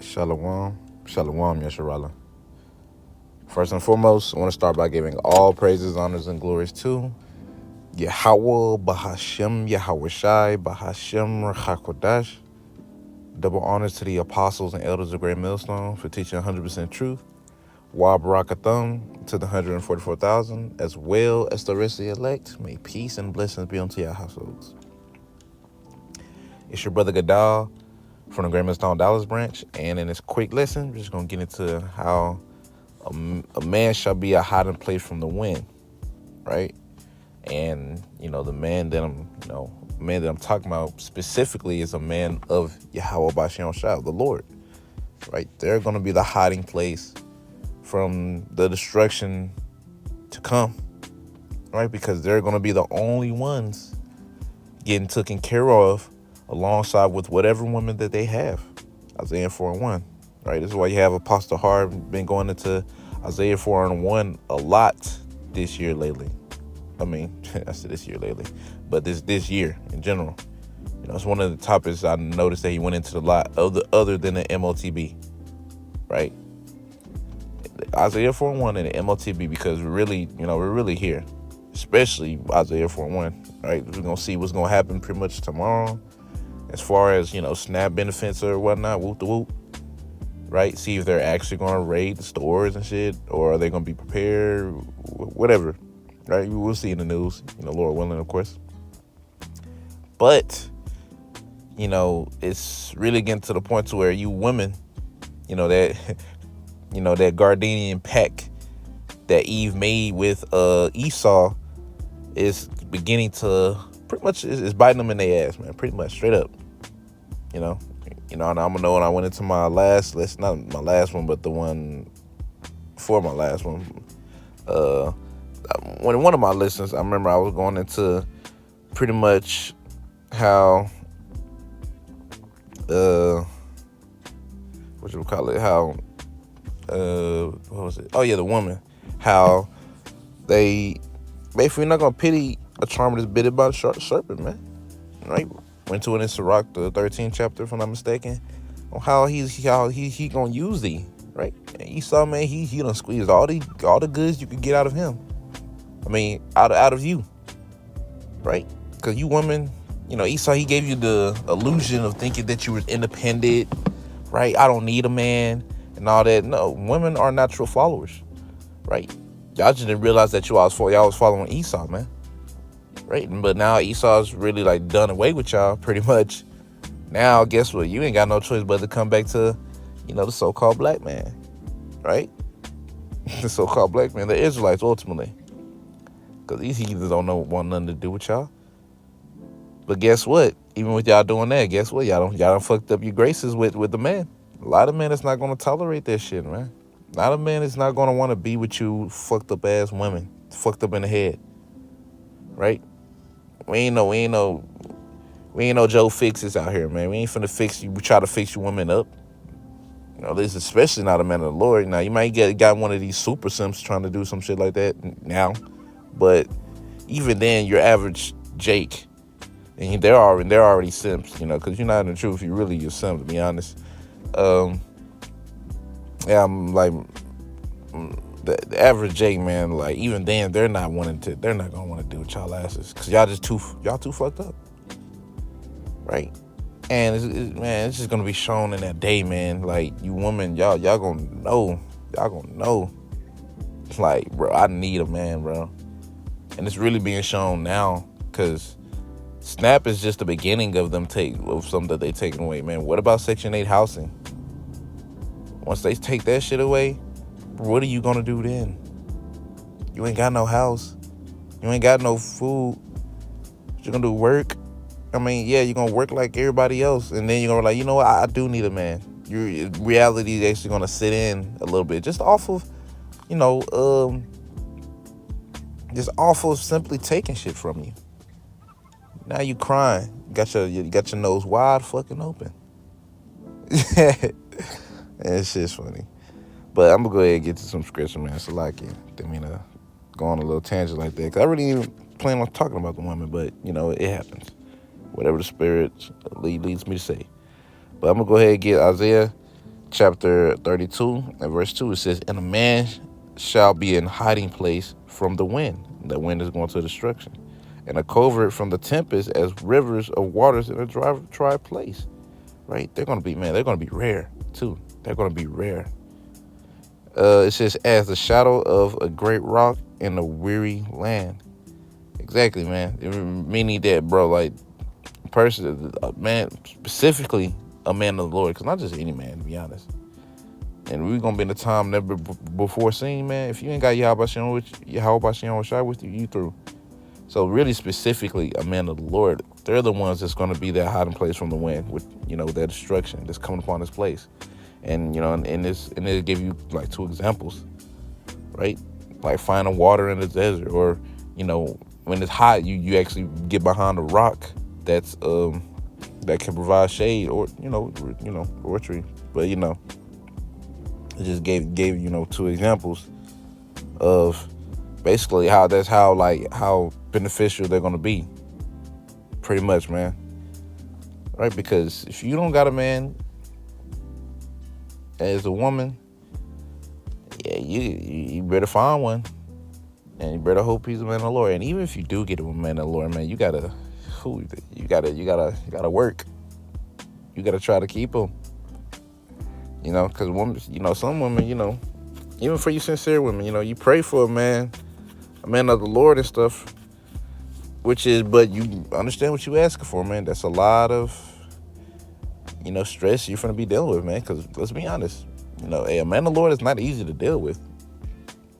Shalom. Shalom, Yesharala. First and foremost, I want to start by giving all praises, honors, and glories to Yahweh, Bahashem, Yahweh Shai, Bahashem, Rachakodash. Double honors to the apostles and elders of Great Millstone for teaching 100% truth. Wa Barakathum to the 144,000, as well as the rest of the elect. May peace and blessings be unto your households. It's your brother Gadal from the Great Millstone Dallas branch, and in this quick lesson, we're just going to get into how a man shall be a hiding place from the wind, right? And the man that I'm talking about specifically is a man of Yahweh Bashem Shah, the Lord, right? They're going to be the hiding place from the destruction to come, right? Because they're going to be the only ones getting taken care of alongside with whatever woman that they have. Isaiah 4:1, right? This is why you have Apostle Hard been going into Isaiah 4:1 a lot this year lately. I mean, I said this year lately, but this year in general. It's one of the topics I noticed that he went into a lot other than the MOTB, right? Isaiah 4:1 and the MOTB, because we're really here, especially Isaiah 4:1, right? We're gonna see what's gonna happen pretty much tomorrow, as far as SNAP benefits or whatnot, whoop the whoop, right? See if they're actually gonna raid the stores and shit, or are they gonna be prepared, whatever, right? We'll see in the news, Lord willing, of course. But it's really getting to the point to where you women, that that Gardenian pack that Eve made with Esau is beginning to pretty much is biting them in their ass, man. Pretty much straight up. And I'm gonna know when I went into my last, not my last one, but the one before my last one. When one of my lessons, I remember I was going into pretty much how what you call it? How what was it? Oh yeah, the woman. How they basically not gonna pity a charmer that's bitten by a serpent, man. Right? Went to it in Sirach, the 13th chapter, if I'm not mistaken, on how he gonna use thee, right? And Esau, man, he done squeezed all the goods you could get out of him. I mean, out of you, right? Because you woman, Esau, he gave you the illusion of thinking that you were independent, right? I don't need a man and all that. No, women are natural followers, right? Y'all just didn't realize that y'all was following Esau, man. Right? But now Esau's really done away with y'all pretty much. Now, guess what? You ain't got no choice but to come back to, the so-called black man, right? The so-called black man, the Israelites, ultimately. Because these heathens don't want nothing to do with y'all. But guess what? Even with y'all doing that, guess what? Y'all done fucked up your graces with the man. A lot of men is not going to tolerate that shit, man. A lot of men is not going to want to be with you fucked up ass women, fucked up in the head, right? We ain't no Joe Fixes out here, man. We ain't finna fix you. We try to fix you women up. This is especially not a man of the Lord. Now, you might got one of these super simps trying to do some shit like that now. But even then, your average Jake, and they're already simps, because you're not in the truth. You're really a simp, to be honest. Yeah, I'm the average Jake, man, even then, they're not gonna want to do with y'all asses, because y'all too fucked up, right? And it's just gonna be shown in that day, man. You women, y'all gonna know, bro, I need a man, bro. And it's really being shown now, because SNAP is just the beginning of something that they taking away, man. What about Section 8 housing? Once they take that shit away, what are you gonna do then? You ain't got no house. You ain't got no food. What you gonna do, work? I mean, yeah, you're gonna work like everybody else, and then you're gonna be like, you know what, I do need a man. Your reality is actually gonna sit in a little bit, just off of, just off of simply taking shit from you. Now you crying. You got your nose wide fucking open. It's just funny. But I'm gonna go ahead and get to some scripture, man. So didn't mean to go on a little tangent like that, because I really didn't plan on talking about the woman, but it happens. Whatever the spirit leads me to say. But I'm gonna go ahead and get Isaiah chapter 32 and verse 2, it says, and a man shall be in hiding place from the wind. The wind is going to destruction. And a covert from the tempest as rivers of waters in a dry place. Right? They're going to be, man, they're going to be rare too. They're going to be rare. It says, as the shadow of a great rock in a weary land. Exactly, man. Meaning that, bro, like, person, a man, specifically a man of the Lord, because not just any man, to be honest. And we're going to be in a time never before seen, man. If you ain't got Yahweh Shai with you, you through. So really specifically a man of the Lord, they're the ones that's going to be that hiding place from the wind with, that destruction that's coming upon this place. And, and it'll give you like two examples, right? Like finding water in the desert, or, when it's hot, you actually get behind a rock that's, that can provide shade, or, or a tree. But, it just gave two examples of basically how beneficial they're going to be. Pretty much, man. Right? Because if you don't got a man as a woman, yeah, you better find one, and you better hope he's a man of the Lord. And even if you do get a man of the Lord, man, you gotta work. You gotta try to keep him. Because women, some women, even for you sincere women, you pray for a man of the Lord and stuff, but you understand what you asking for, man. That's a lot of, stress you're going to be dealing with, man. Because let's be honest, a man of the Lord is not easy to deal with.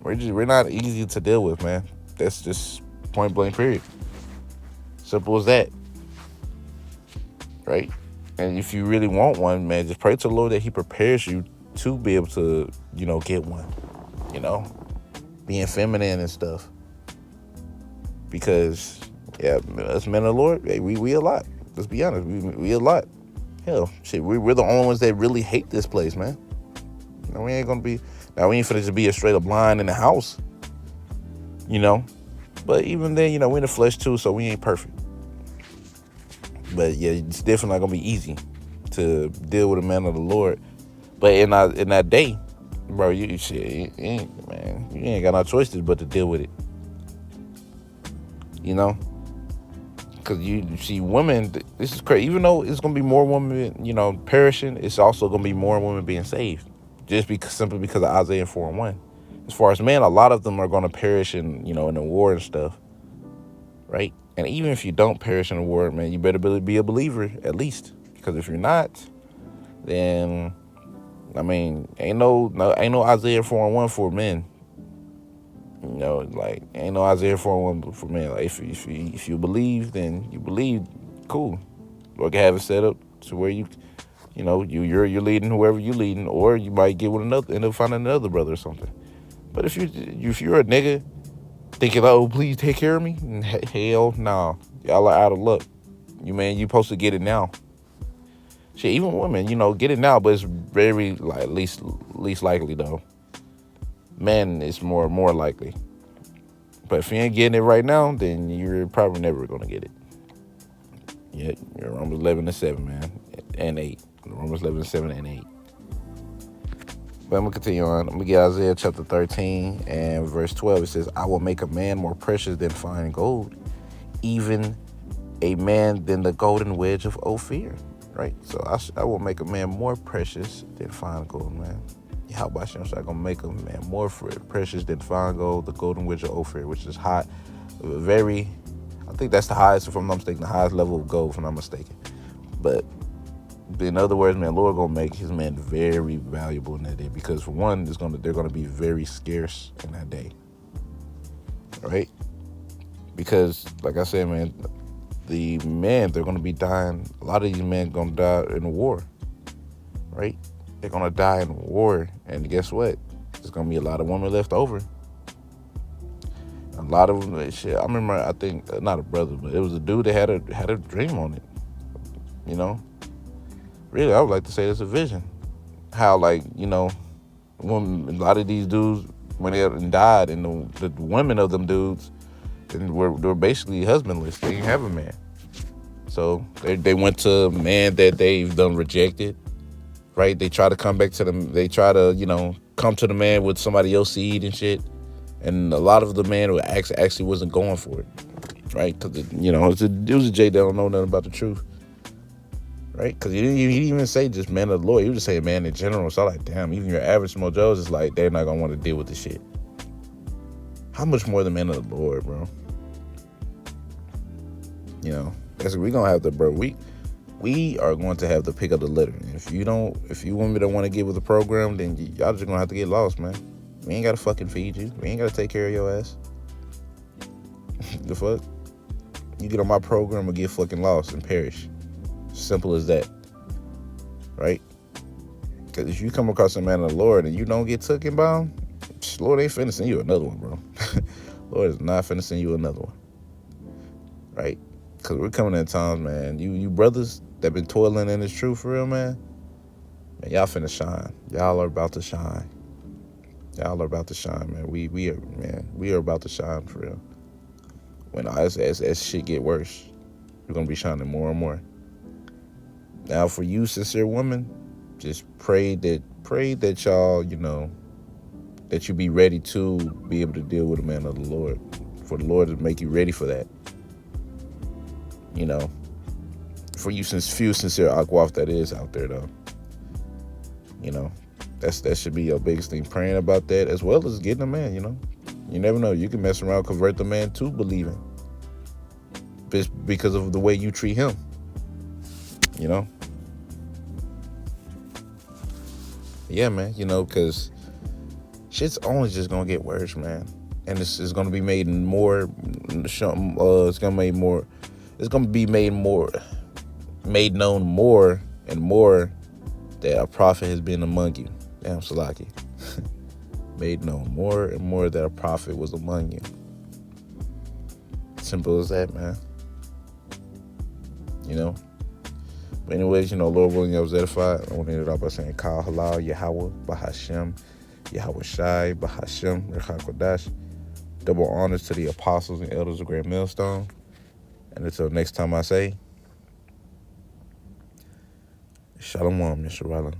We're not easy to deal with, man. That's just point blank, period. Simple as that, right? And if you really want one, man, just pray to the Lord that he prepares you to be able to, get one, being feminine and stuff. Because, yeah, us men of the Lord, hey, we a lot. Let's be honest, we a lot. Hell, shit, we're the only ones that really hate this place, man. We ain't finna just be a straight up blind in the house, But even then, we're in the flesh too, so we ain't perfect. But yeah, it's definitely not gonna be easy to deal with a man of the Lord. But in that day, bro, you ain't got no choices but to deal with it. Because you see women, this is crazy. Even though it's gonna be more women, perishing, it's also gonna be more women being saved, just simply because of Isaiah 4:1. As far as men, a lot of them are gonna perish in the war and stuff, right? And even if you don't perish in the war, man, you better be a believer at least. Because if you're not, then ain't no Isaiah 4:1 for men. Ain't no Isaiah 4:1 for men. Like if you believe, then you believe, cool. Or can have it set up to where you're leading whoever you leading, or you might get with another, end up finding another brother or something. But if you're a nigga thinking, oh, please take care of me, hell no, y'all are out of luck. You supposed to get it now. Shit, even women, get it now, but it's very least likely though. Men is more likely. But if you ain't getting it right now, then you're probably never gonna get it. Yeah, you're Romans 11:7, man, and 8. Romans 11:7 and 8. But I'm gonna continue on. I'm gonna get Isaiah chapter 13 and verse 12. It says, I will make a man more precious than fine gold, even a man than the golden wedge of Ophir. Right? So I will make a man more precious than fine gold, man. How about you? I'm gonna make a man more precious than fine gold, the golden wedge of Ophir, which is hot, I think that's the highest, if I'm not mistaken, the highest level of gold, if I'm not mistaken. But in other words, man, Lord gonna make his man very valuable in that day, because for one, they're gonna be very scarce in that day, right? Because, like I said, man, the men, they're gonna be dying. A lot of these men gonna die in the war, right? They're gonna die in war, and guess what? There's gonna be a lot of women left over. A lot of them, shit. I remember, I think, not a brother, but it was a dude that had a dream on it. Really, I would like to say it's a vision. How, when a lot of these dudes, when they died, and the women of them dudes, and were basically husbandless. They didn't have a man. So they went to a man that they've done rejected right? They try to come back to them. They try to, come to the man with somebody else's seed and shit. And a lot of the man who actually wasn't going for it, right? Because, it was a Jay that don't know nothing about the truth, right? Because he didn't even say just man of the Lord. He was just saying man in general. So I'm like, damn, even your average Mojos is like, they're not going to want to deal with this shit. How much more the man of the Lord, bro? We going to have to, bro. We are going to have to pick up the litter. If you women don't want to get with the program, then y'all just going to have to get lost, man. We ain't got to fucking feed you. We ain't got to take care of your ass. The fuck? You get on my program or get fucking lost and perish. Simple as that. Right? Because if you come across a man of the Lord and you don't get taken by him, Lord ain't finna send you another one, bro. Lord is not finna send you another one. Right? Because we're coming at times, man. You brothers that been toiling in this truth for real, man, y'all finna shine. Y'all are about to shine. Y'all are about to shine, man. We are about to shine for real. When as shit get worse, we're gonna be shining more and more. Now, for you, sincere women, just pray that y'all, that you be ready to be able to deal with a man of the Lord. For the Lord to make you ready for that. For you, since few sincere Akwaf that is out there, though. That should be your biggest thing. Praying about that as well as getting a man, You never know. You can mess around, convert the man to believing. Because of the way you treat him. Yeah, man, because shit's only just gonna get worse, man. And it's gonna be made more, it's gonna be made known more and more that a prophet has been among you. Damn, Salaki. Made known more and more that a prophet was among you. Simple as that, man. But anyways, Lord willing, I was edified. I want to end it off by saying, Kal Halal, Yahweh, Bahashem, Yahweh Shai, Bahashem, Rechak Kodash. Double honors to the apostles and elders of Grand Millstone. And until next time I say, Shalom, Yisrael.